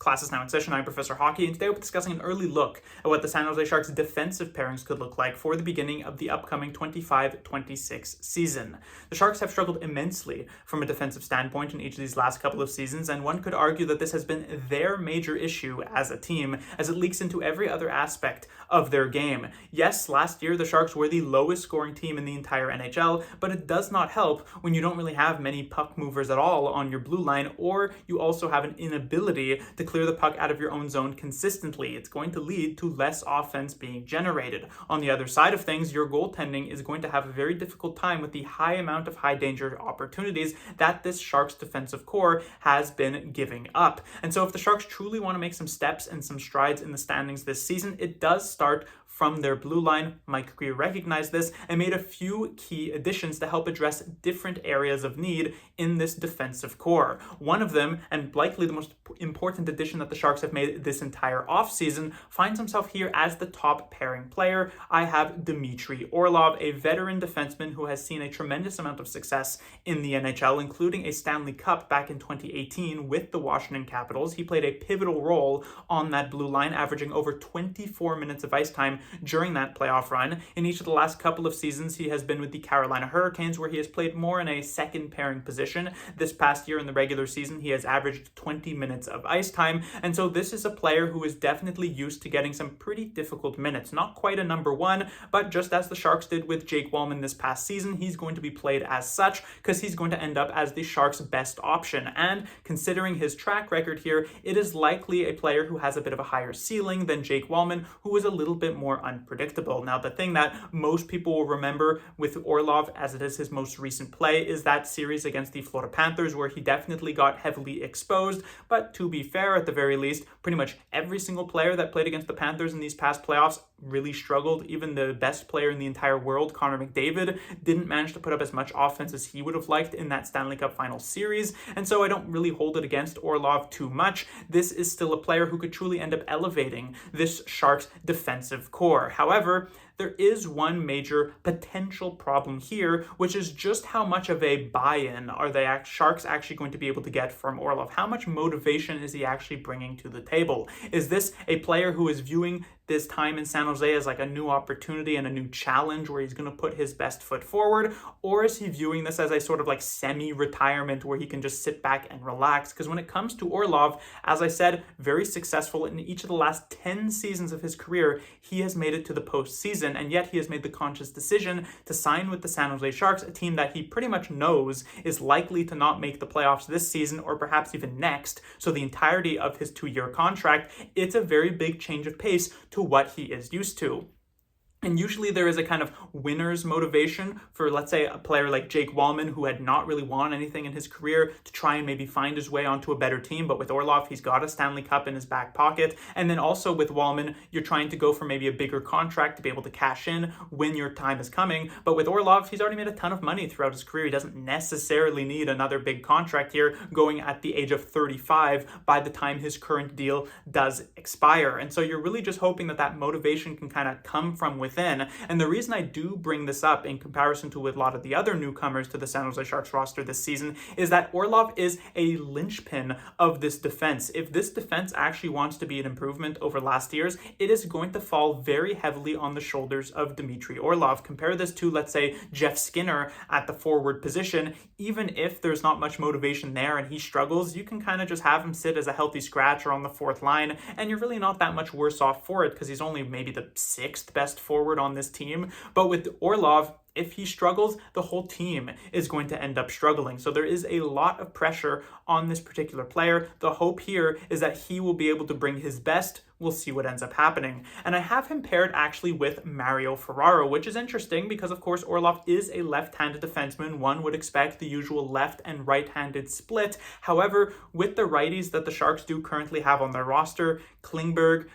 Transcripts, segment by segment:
Class is now in session. I'm Professor Hockey, and today we'll be discussing an early look at what the San Jose Sharks' defensive pairings could look like for the beginning of the upcoming 25-26 season. The Sharks have struggled immensely from a defensive standpoint in each of these last couple of seasons, and one could argue that this has been their major issue as a team, as it leaks into every other aspect of their game. Yes, last year the Sharks were the lowest scoring team in the entire NHL, but it does not help when you don't really have many puck movers at all on your blue line, or you also have an inability to clear the puck out of your own zone consistently. It's going to lead to less offense being generated. On the other side of things, your goaltending is going to have a very difficult time with the high amount of high danger opportunities that this Sharks defensive core has been giving up. And so if the Sharks truly want to make some steps and some strides in the standings this season, it does start from their blue line. Mike Greer recognized this and made a few key additions to help address different areas of need in this defensive core. One of them, and likely the most important addition that the Sharks have made this entire offseason, finds himself here as the top pairing player. I have Dmitry Orlov, a veteran defenseman who has seen a tremendous amount of success in the NHL, including a Stanley Cup back in 2018 with the Washington Capitals. He played a pivotal role on that blue line, averaging over 24 minutes of ice time during that playoff run. In each of the last couple of seasons, he has been with the Carolina Hurricanes, where he has played more in a second pairing position. This past year in the regular season, he has averaged 20 minutes of ice time, and so this is a player who is definitely used to getting some pretty difficult minutes. Not quite a number one, but just as the Sharks did with Jake Walman this past season, he's going to be played as such because he's going to end up as the Sharks' best option. And considering his track record here, it is likely a player who has a bit of a higher ceiling than Jake Walman, who is a little bit more unpredictable. Now, the thing that most people will remember with Orlov, as it is his most recent play, is that series against the Florida Panthers, where he definitely got heavily exposed. But to be fair, at the very least, pretty much every single player that played against the Panthers in these past playoffs really struggled. Even the best player in the entire world, Connor McDavid, didn't manage to put up as much offense as he would have liked in that Stanley Cup final series. And so I don't really hold it against Orlov too much. This is still a player who could truly end up elevating this Sharks defensive core. However, there is one major potential problem here, which is just how much of a buy-in are the Sharks actually going to be able to get from Orlov? How much motivation is he actually bringing to the table? Is this a player who is viewing this time in San Jose as like a new opportunity and a new challenge where he's going to put his best foot forward? Or is he viewing this as a sort of like semi-retirement where he can just sit back and relax? Because when it comes to Orlov, as I said, very successful in each of the last 10 seasons of his career, he has made it to the postseason, and yet he has made the conscious decision to sign with the San Jose Sharks, a team that he pretty much knows is likely to not make the playoffs this season or perhaps even next. So the entirety of his 2-year contract, it's a very big change of pace to what he is used to. And usually there is a kind of winner's motivation for, let's say, a player like Jake Walman, who had not really won anything in his career, to try and maybe find his way onto a better team. But with Orlov, he's got a Stanley Cup in his back pocket. And then also with Walman, you're trying to go for maybe a bigger contract to be able to cash in when your time is coming. But with Orlov, he's already made a ton of money throughout his career. He doesn't necessarily need another big contract here going at the age of 35 by the time his current deal does expire. And so you're really just hoping that that motivation can kind of come from within. And the reason I do bring this up in comparison to a lot of the other newcomers to the San Jose Sharks roster this season is that Orlov is a linchpin of this defense. If this defense actually wants to be an improvement over last year's, it is going to fall very heavily on the shoulders of Dmitry Orlov. Compare this to, let's say, Jeff Skinner at the forward position. Even if there's not much motivation there and he struggles, you can kind of just have him sit as a healthy scratch or on the fourth line, and you're really not that much worse off for it because he's only maybe the 6th best forward on this team. But with Orlov, if he struggles, the whole team is going to end up struggling. So there is a lot of pressure on this particular player. The hope here is that he will be able to bring his best. We'll see what ends up happening. And I have him paired actually with Ferraro, which is interesting because, of course, Orlov is a left-handed defenseman. One would expect the usual left and right-handed split. However, with the righties that the Sharks do currently have on their roster, Klingberg,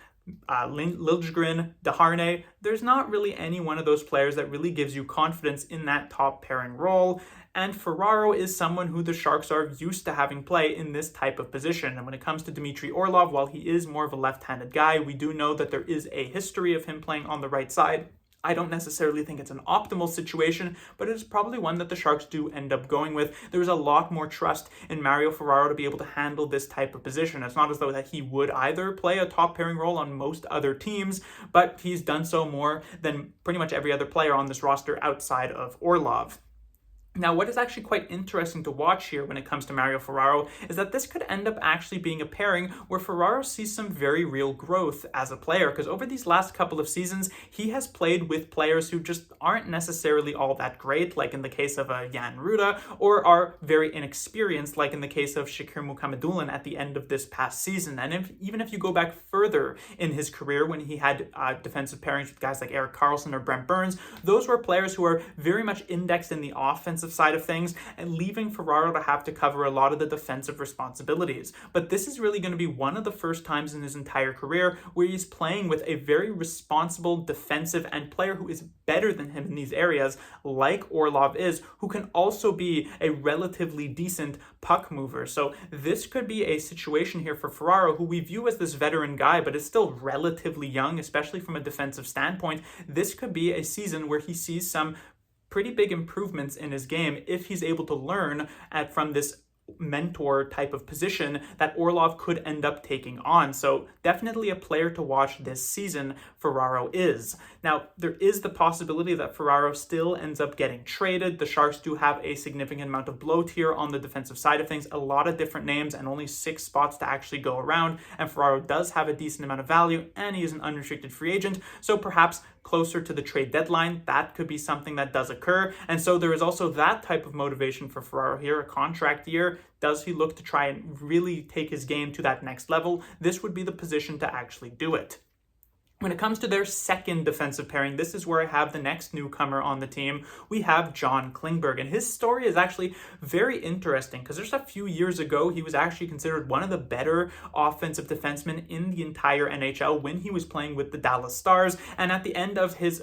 Liljegren, Desharnais, there's not really any one of those players that really gives you confidence in that top pairing role. And Ferraro is someone who the Sharks are used to having play in this type of position. And when it comes to Dmitry Orlov, while he is more of a left-handed guy, we do know that there is a history of him playing on the right side I don't necessarily think it's an optimal situation, but it is probably one that the Sharks do end up going with. There's a lot more trust in Mario Ferraro to be able to handle this type of position. It's not as though that he would either play a top pairing role on most other teams, but he's done so more than pretty much every other player on this roster outside of Orlov. Now, what is actually quite interesting to watch here when it comes to Mario Ferraro is that this could end up actually being a pairing where Ferraro sees some very real growth as a player, because over these last couple of seasons, he has played with players who just aren't necessarily all that great, like in the case of Jan Ruda, or are very inexperienced, like in the case of Shakir Mukhamadullin at the end of this past season. And even if you go back further in his career when he had defensive pairings with guys like Erik Karlsson or Brent Burns, those were players who are very much indexed in the offensive side of things and leaving Ferraro to have to cover a lot of the defensive responsibilities. But this is really going to be one of the first times in his entire career where he's playing with a very responsible defensive end player who is better than him in these areas, like Orlov is, who can also be a relatively decent puck mover. So this could be a situation here for Ferraro, who we view as this veteran guy, but is still relatively young, especially from a defensive standpoint. This could be a season where he sees some pretty big improvements in his game if he's able to learn from this mentor type of position that Orlov could end up taking on. So definitely a player to watch this season, Ferraro is. Now, there is the possibility that Ferraro still ends up getting traded. The Sharks do have a significant amount of bloat here on the defensive side of things, a lot of different names and only 6 spots to actually go around. And Ferraro does have a decent amount of value and he is an unrestricted free agent. So perhaps closer to the trade deadline, that could be something that does occur. And so there is also that type of motivation for Ferraro here, a contract year. Does he look to try and really take his game to that next level? This would be the position to actually do it. When it comes to their second defensive pairing, this is where I have the next newcomer on the team. We have John Klingberg, and his story is actually very interesting because just a few years ago, he was actually considered one of the better offensive defensemen in the entire NHL when he was playing with the Dallas Stars. And at the end of his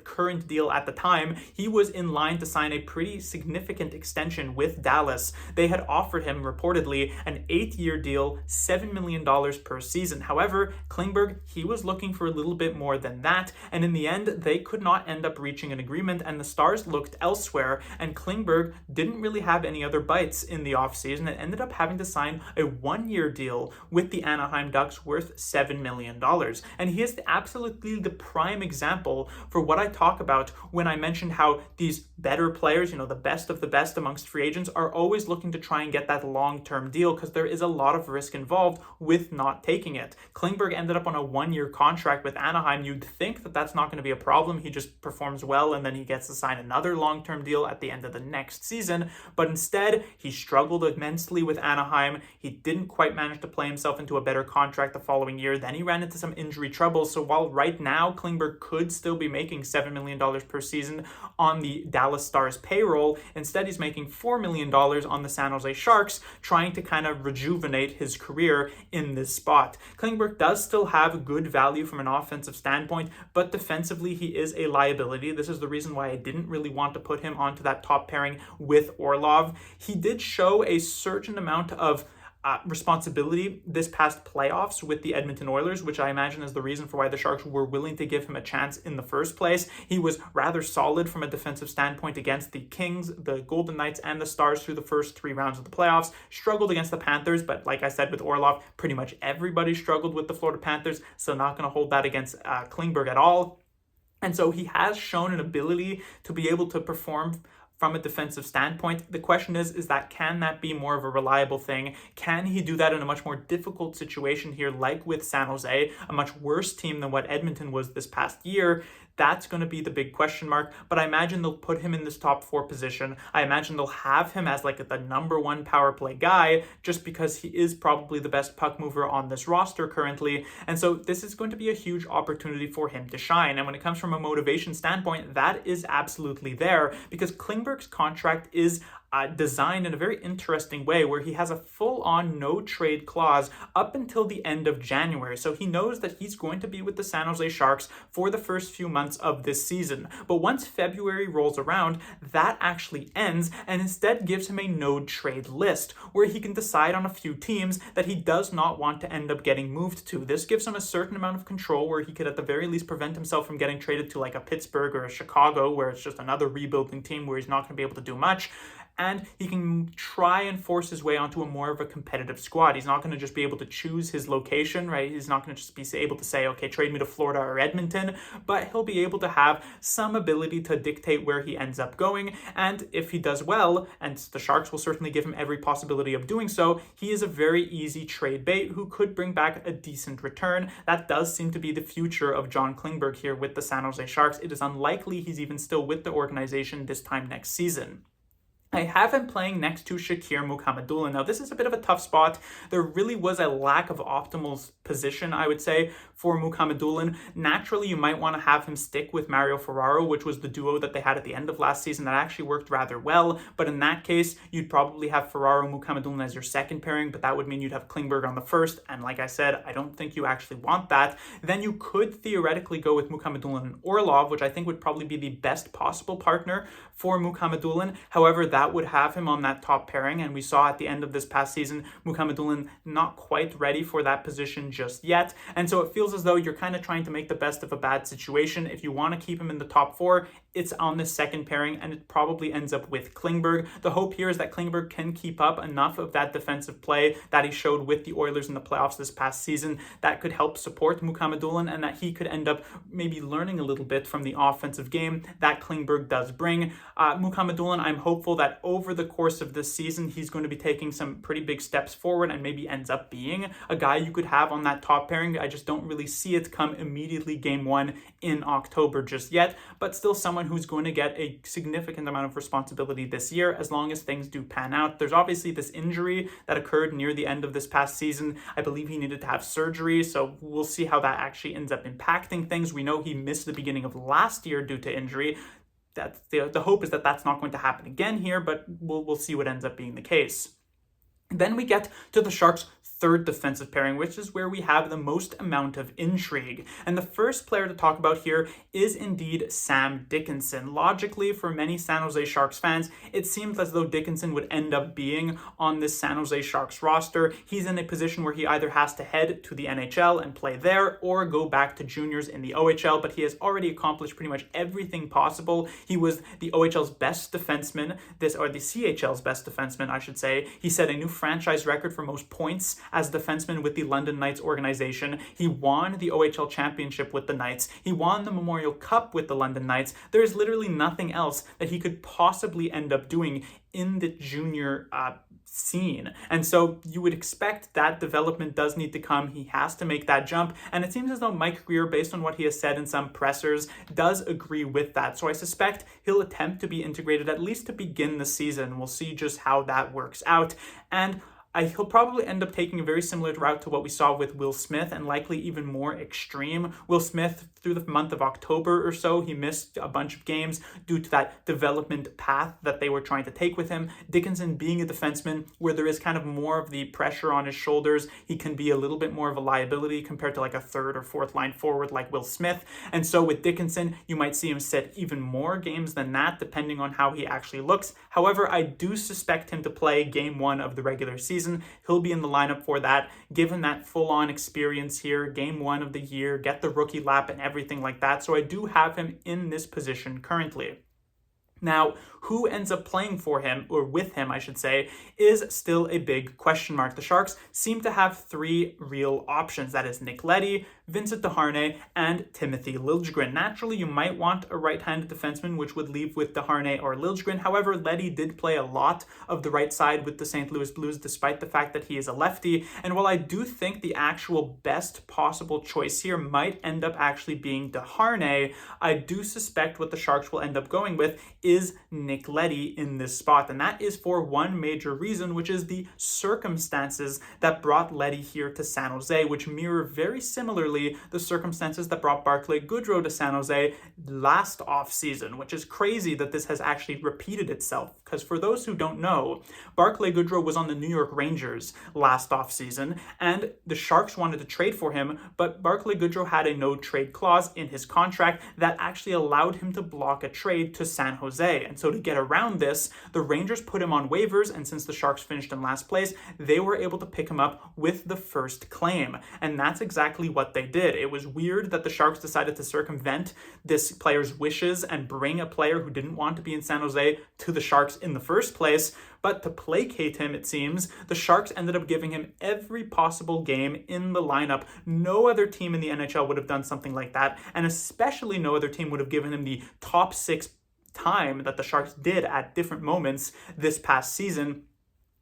current deal at the time, he was in line to sign a pretty significant extension with Dallas. They had offered him reportedly an 8-year deal, $7 million per season. However, Klingberg, he was looking for a little bit more than that, and in the end they could not end up reaching an agreement, and the Stars looked elsewhere, and Klingberg didn't really have any other bites in the offseason and ended up having to sign a 1-year deal with the Anaheim Ducks worth $7 million. And he is absolutely the prime example for what I talk about when I mentioned how these better players, the best of the best amongst free agents, are always looking to try and get that long-term deal because there is a lot of risk involved with not taking it. Klingberg ended up on a 1-year contract with Anaheim. You'd think that that's not going to be a problem. He just performs well and then he gets to sign another long-term deal at the end of the next season. But instead, he struggled immensely with Anaheim. He didn't quite manage to play himself into a better contract the following year. Then he ran into some injury trouble. So while right now Klingberg could still be making $7 million per season on the Dallas Stars payroll, instead he's making $4 million on the San Jose Sharks, trying to kind of rejuvenate his career in this spot. Klingberg does still have good value from an offensive standpoint, but defensively he is a liability. This is the reason why I didn't really want to put him onto that top pairing with Orlov. He did show a certain amount of responsibility this past playoffs with the Edmonton Oilers, which I imagine is the reason for why the Sharks were willing to give him a chance in the first place. He was rather solid from a defensive standpoint against the Kings, the Golden Knights, and the Stars through the first 3 rounds of the playoffs. Struggled against the Panthers, but like I said with Orlov, pretty much everybody struggled with the Florida Panthers, so not going to hold that against Klingberg at all. And so he has shown an ability to be able to perform from a defensive standpoint. The question is that can that be more of a reliable thing? Can he do that in a much more difficult situation here, like with San Jose, a much worse team than what Edmonton was this past year? That's going to be the big question mark, but I imagine they'll put him in this top 4 position. I imagine they'll have him as like the number 1 power play guy, just because he is probably the best puck mover on this roster currently. And so this is going to be a huge opportunity for him to shine. And when it comes from a motivation standpoint, that is absolutely there, because Klingberg's contract is designed in a very interesting way where he has a full-on no-trade clause up until the end of January. So he knows that he's going to be with the San Jose Sharks for the first few months of this season. But once February rolls around, that actually ends and instead gives him a no-trade list where he can decide on a few teams that he does not want to end up getting moved to. This gives him a certain amount of control where he could at the very least prevent himself from getting traded to like a Pittsburgh or a Chicago where it's just another rebuilding team where he's not going to be able to do much. And he can try and force his way onto a more of a competitive squad. He's not going to just be able to choose his location, right? He's not going to just be able to say, okay, trade me to Florida or Edmonton, but he'll be able to have some ability to dictate where he ends up going. And if he does well, and the Sharks will certainly give him every possibility of doing so, he is a very easy trade bait who could bring back a decent return. That does seem to be the future of John Klingberg here with the San Jose Sharks. It is unlikely he's even still with the organization this time next season. I have him playing next to Shakir Mukhamadullin. Now, this is a bit of a tough spot. There really was a lack of optimal position, I would say, for Mukhamadullin. Naturally, you might want to have him stick with Mario Ferraro, which was the duo that they had at the end of last season that actually worked rather well. But in that case, you'd probably have Ferraro Mukhamadullin as your second pairing, but that would mean you'd have Klingberg on the first. And like I said, I don't think you actually want that. Then you could theoretically go with Mukhamadullin and Orlov, which I think would probably be the best possible partner for Mukhamadullin. However, that would have him on that top pairing, and we saw at the end of this past season, Mukhamadullin not quite ready for that position just yet, and so it feels as though you're kind of trying to make the best of a bad situation. If you want to keep him in the top four, it's on this second pairing, and it probably ends up with Klingberg. The hope here is that Klingberg can keep up enough of that defensive play that he showed with the Oilers in the playoffs this past season that could help support Mukhamadullin, and that he could end up maybe learning a little bit from the offensive game that Klingberg does bring. Mukhamadullin, I'm hopeful that over the course of this season, he's going to be taking some pretty big steps forward and maybe ends up being a guy you could have on that top pairing. I just don't really see it come immediately game one in October just yet, but still someone who's going to get a significant amount of responsibility this year as long as things do pan out. There's obviously this injury that occurred near the end of this past season. I believe he needed to have surgery, so we'll see how that actually ends up impacting things. We know he missed the beginning of last year due to injury. That's the hope is that that's not going to happen again here, but we'll see what ends up being the case. Then we get to the Sharks' third defensive pairing, which is where we have the most amount of intrigue. And the first player to talk about here is indeed Sam Dickinson. Logically, for many San Jose Sharks fans, it seems as though Dickinson would end up being on this San Jose Sharks roster. He's in a position where he either has to head to the NHL and play there or go back to juniors in the OHL, but he has already accomplished pretty much everything possible. He was the OHL's best defenseman, the CHL's best defenseman, I should say. He set a new franchise record for most points as defenseman with the London Knights organization. He won the OHL championship with the Knights. He won the Memorial Cup with the London Knights. There is literally nothing else that he could possibly end up doing in the junior scene. And so you would expect that development does need to come. He has to make that jump. And it seems as though Mike Grier, based on what he has said in some pressers, does agree with that. So I suspect he'll attempt to be integrated at least to begin the season. We'll see just how that works out. And he'll probably end up taking a very similar route to what we saw with Will Smith, and likely even more extreme. Will Smith, through the month of October or so, he missed a bunch of games due to that development path that they were trying to take with him. Dickinson being a defenseman where there is kind of more of the pressure on his shoulders, he can be a little bit more of a liability compared to like a third or fourth line forward like Will Smith. And so with Dickinson, you might see him sit even more games than that, depending on how he actually looks. However, I do suspect him to play game one of the regular season. He'll be in the lineup for that, given that full-on experience here, game one of the year, get the rookie lap and everything like that. So I do have him in this position currently. Now, who ends up playing for him, or with him, I should say, is still a big question mark. The Sharks seem to have three real options. That is Nick Leddy, Vincent Desharnais, and Timothy Liljegren. Naturally, you might want a right-handed defenseman, which would leave with Desharnais or Liljegren. However, Leddy did play a lot of the right side with the St. Louis Blues, despite the fact that he is a lefty. And while I do think the actual best possible choice here might end up actually being Desharnais, I do suspect what the Sharks will end up going with is Nick Leddy in this spot. And that is for one major reason, which is the circumstances that brought Leddy here to San Jose, which mirror very similarly the circumstances that brought Barclay Goodrow to San Jose last offseason, which is crazy that this has actually repeated itself. Because for those who don't know, Barclay Goodrow was on the New York Rangers last offseason, and the Sharks wanted to trade for him, but Barclay Goodrow had a no-trade clause in his contract that actually allowed him to block a trade to San Jose. And so to get around this, the Rangers put him on waivers, and since the Sharks finished in last place, they were able to pick him up with the first claim. And that's exactly what they did. It was weird that the Sharks decided to circumvent this player's wishes and bring a player who didn't want to be in San Jose to the Sharks in the first place. But to placate him, it seems, the Sharks ended up giving him every possible game in the lineup. No other team in the NHL would have done something like that, and especially no other team would have given him the top 6 time that the Sharks did at different moments this past season.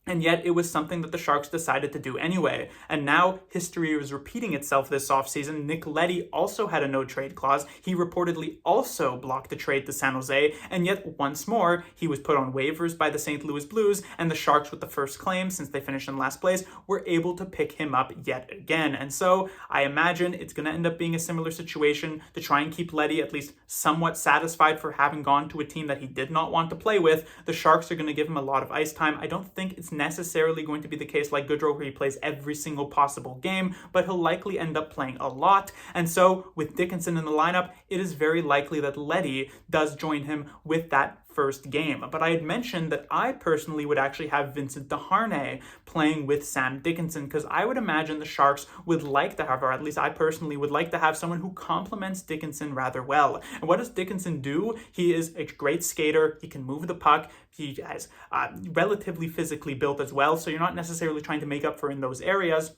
And yet it was something that the Sharks decided to do anyway. And now history is repeating itself this offseason. Nick Leddy also had a no-trade clause. He reportedly also blocked the trade to San Jose. And yet once more, he was put on waivers by the St. Louis Blues. And the Sharks, with the first claim, since they finished in last place, were able to pick him up yet again. And so I imagine it's going to end up being a similar situation to try and keep Leddy at least somewhat satisfied for having gone to a team that he did not want to play with. The Sharks are going to give him a lot of ice time. I don't think it's necessarily going to be the case like Goodrow where he plays every single possible game, but he'll likely end up playing a lot. And so with Dickinson in the lineup, it is very likely that Leddy does join him with that first game. But I had mentioned that I personally would actually have Vincent Desharnais playing with Sam Dickinson, because I would imagine the Sharks would like to have, or at least I personally would like to have, someone who complements Dickinson rather well. And what does Dickinson do? He is a great skater. He can move the puck. He is relatively physically built as well, so you're not necessarily trying to make up for in those areas.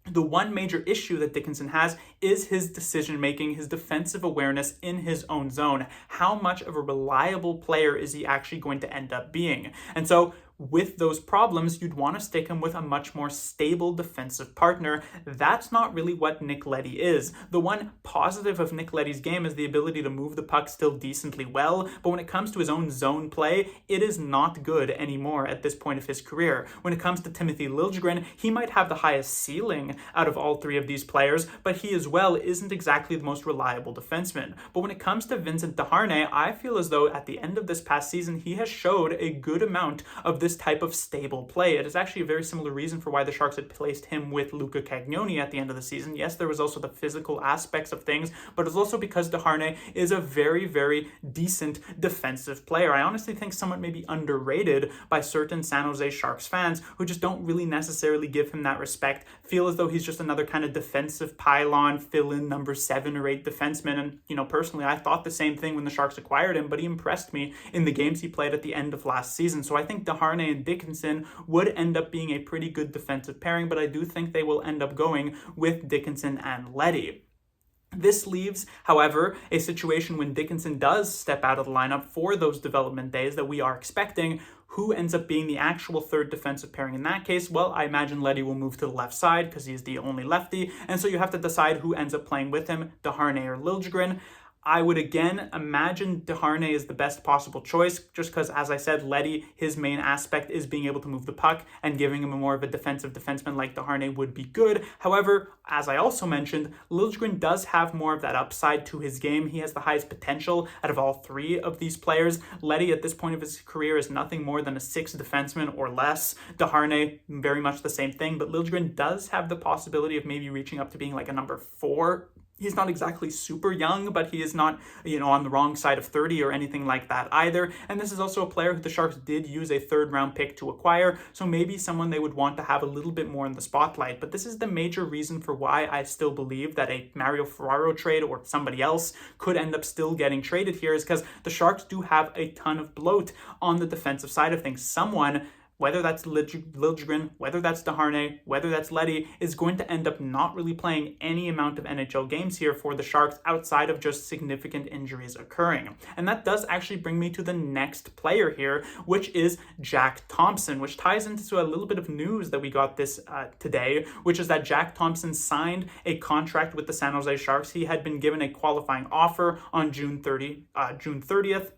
The one major issue that Dickinson has is his decision-making, his defensive awareness in his own zone. How much of a reliable player is he actually going to end up being? And so with those problems, you'd want to stick him with a much more stable defensive partner. That's not really what Nick Leddy is. The one positive of Nick Leddy's game is the ability to move the puck still decently well, but when it comes to his own zone play, it is not good anymore at this point of his career. When it comes to Timothy Liljegren, he might have the highest ceiling out of all three of these players, but he as well isn't exactly the most reliable defenseman. But when it comes to Vincent Desharnais, I feel as though at the end of this past season, he has showed a good amount of this type of stable play. It is actually a very similar reason for why the Sharks had placed him with Luca Cagnoni at the end of the season. Yes, there was also the physical aspects of things, but it's also because Desharnais is a very, very decent defensive player. I honestly think somewhat maybe underrated by certain San Jose Sharks fans who just don't really necessarily give him that respect, feel as though he's just another kind of defensive pylon, fill-in number 7 or 8 defenseman. And, personally, I thought the same thing when the Sharks acquired him, but he impressed me in the games he played at the end of last season. So I think Desharnais and Dickinson would end up being a pretty good defensive pairing, but I do think they will end up going with Dickinson and Leddy. This leaves, however, a situation when Dickinson does step out of the lineup for those development days that we are expecting. Who ends up being the actual third defensive pairing in that case? Well, I imagine Leddy will move to the left side because he's the only lefty, and so you have to decide who ends up playing with him, Desharnais or Liljegren. I would again imagine Desharnais is the best possible choice, just because, as I said, Leddy, his main aspect is being able to move the puck, and giving him a more of a defensive defenseman like Desharnais would be good. However, as I also mentioned, Liljegren does have more of that upside to his game. He has the highest potential out of all three of these players. Leddy, at this point of his career, is nothing more than a 6th defenseman or less. Desharnais, very much the same thing, but Liljegren does have the possibility of maybe reaching up to being like a number 4. He's not exactly super young, but he is not, on the wrong side of 30 or anything like that either. And this is also a player who the Sharks did use a 3rd-round pick to acquire, so maybe someone they would want to have a little bit more in the spotlight. But this is the major reason for why I still believe that a Orlov-Ferraro trade or somebody else could end up still getting traded here, is because the Sharks do have a ton of bloat on the defensive side of things. Someone, whether that's Liljegren, whether that's Desharnais, whether that's Leddy, is going to end up not really playing any amount of NHL games here for the Sharks outside of just significant injuries occurring. And that does actually bring me to the next player here, which is Jack Thompson, which ties into a little bit of news that we got this today, which is that Jack Thompson signed a contract with the San Jose Sharks. He had been given a qualifying offer on June 30th.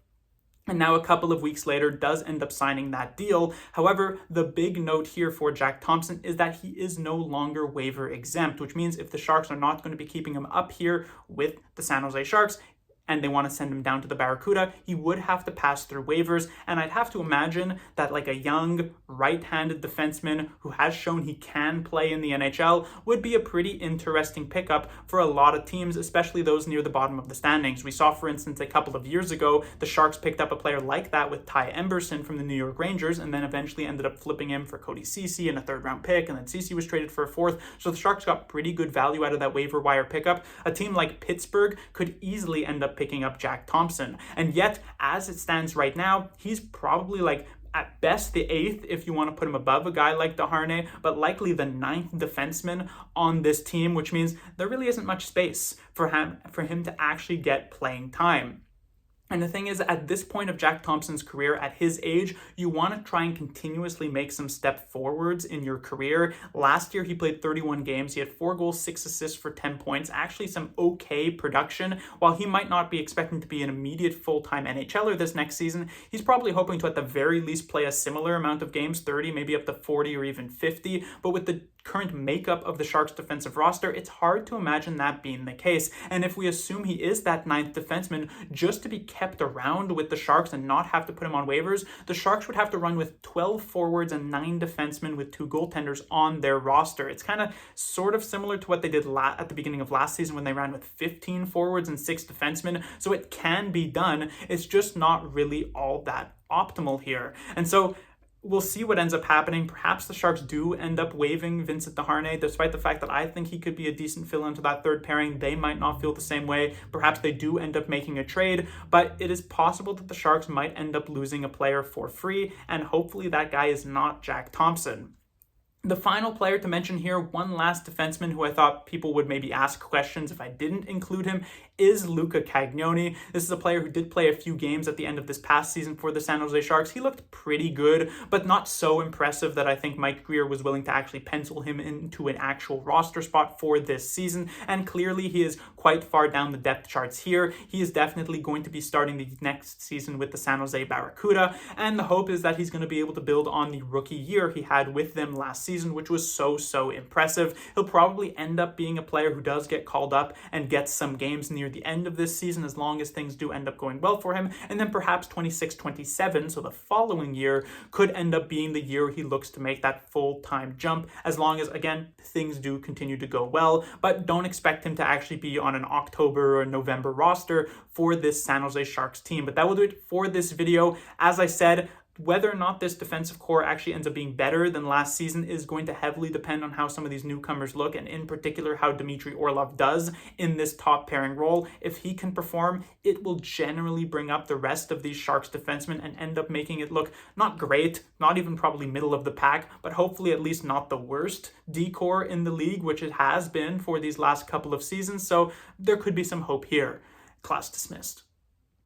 and now a couple of weeks later does end up signing that deal. However, the big note here for Jack Thompson is that he is no longer waiver exempt, which means if the Sharks are not going to be keeping him up here with the San Jose Sharks, and they want to send him down to the Barracuda, he would have to pass through waivers. And I'd have to imagine that like a young right-handed defenseman who has shown he can play in the NHL would be a pretty interesting pickup for a lot of teams, especially those near the bottom of the standings. We saw, for instance, a couple of years ago, the Sharks picked up a player like that with Ty Emberson from the New York Rangers, and then eventually ended up flipping him for Cody Ceci and a third-round pick, and then Ceci was traded for a fourth. So the Sharks got pretty good value out of that waiver wire pickup. A team like Pittsburgh could easily end up picking up Jack Thompson. And yet, as it stands right now, he's probably like at best the 8th if you want to put him above a guy like Desharnais, but likely the 9th defenseman on this team, which means there really isn't much space for him to actually get playing time. And the thing is, at this point of Jack Thompson's career, at his age, you want to try and continuously make some step forwards in your career. Last year, he played 31 games. He had 4 goals, 6 assists for 10 points. Actually, some okay production. While he might not be expecting to be an immediate full-time NHLer this next season, he's probably hoping to at the very least play a similar amount of games, 30, maybe up to 40 or even 50. But with the current makeup of the Sharks defensive roster, it's hard to imagine that being the case. And if we assume he is that 9th defenseman, just to be kept around with the Sharks and not have to put him on waivers, the Sharks would have to run with 12 forwards and 9 defensemen with 2 goaltenders on their roster. It's kind of sort of similar to what they did at the beginning of last season when they ran with 15 forwards and 6 defensemen. So it can be done. It's just not really all that optimal here. And so we'll see what ends up happening. Perhaps the Sharks do end up waiving Vincent Desharnais, despite the fact that I think he could be a decent fill into that third pairing. They might not feel the same way. Perhaps they do end up making a trade, but it is possible that the Sharks might end up losing a player for free, and hopefully that guy is not Jack Thompson. The final player to mention here, one last defenseman who I thought people would maybe ask questions if I didn't include him, is Luca Cagnoni. This is a player who did play a few games at the end of this past season for the San Jose Sharks. He looked pretty good, but not so impressive that I think Mike Grier was willing to actually pencil him into an actual roster spot for this season. And clearly he is quite far down the depth charts here. He is definitely going to be starting the next season with the San Jose Barracuda, and the hope is that he's going to be able to build on the rookie year he had with them last season, which was so impressive. He'll probably end up being a player who does get called up and gets some games near the end of this season, as long as things do end up going well for him. And then perhaps 26-27, so the following year, could end up being the year he looks to make that full-time jump, as long as, again, things do continue to go well. But don't expect him to actually be on an October or November roster for this San Jose Sharks team. But that will do it for this video. As I said, whether or not this defensive core actually ends up being better than last season is going to heavily depend on how some of these newcomers look, and in particular how Dmitry Orlov does in this top pairing role. If he can perform, it will generally bring up the rest of these Sharks defensemen and end up making it look not great, not even probably middle of the pack, but hopefully at least not the worst D-core in the league, which it has been for these last couple of seasons. So there could be some hope here. Class dismissed.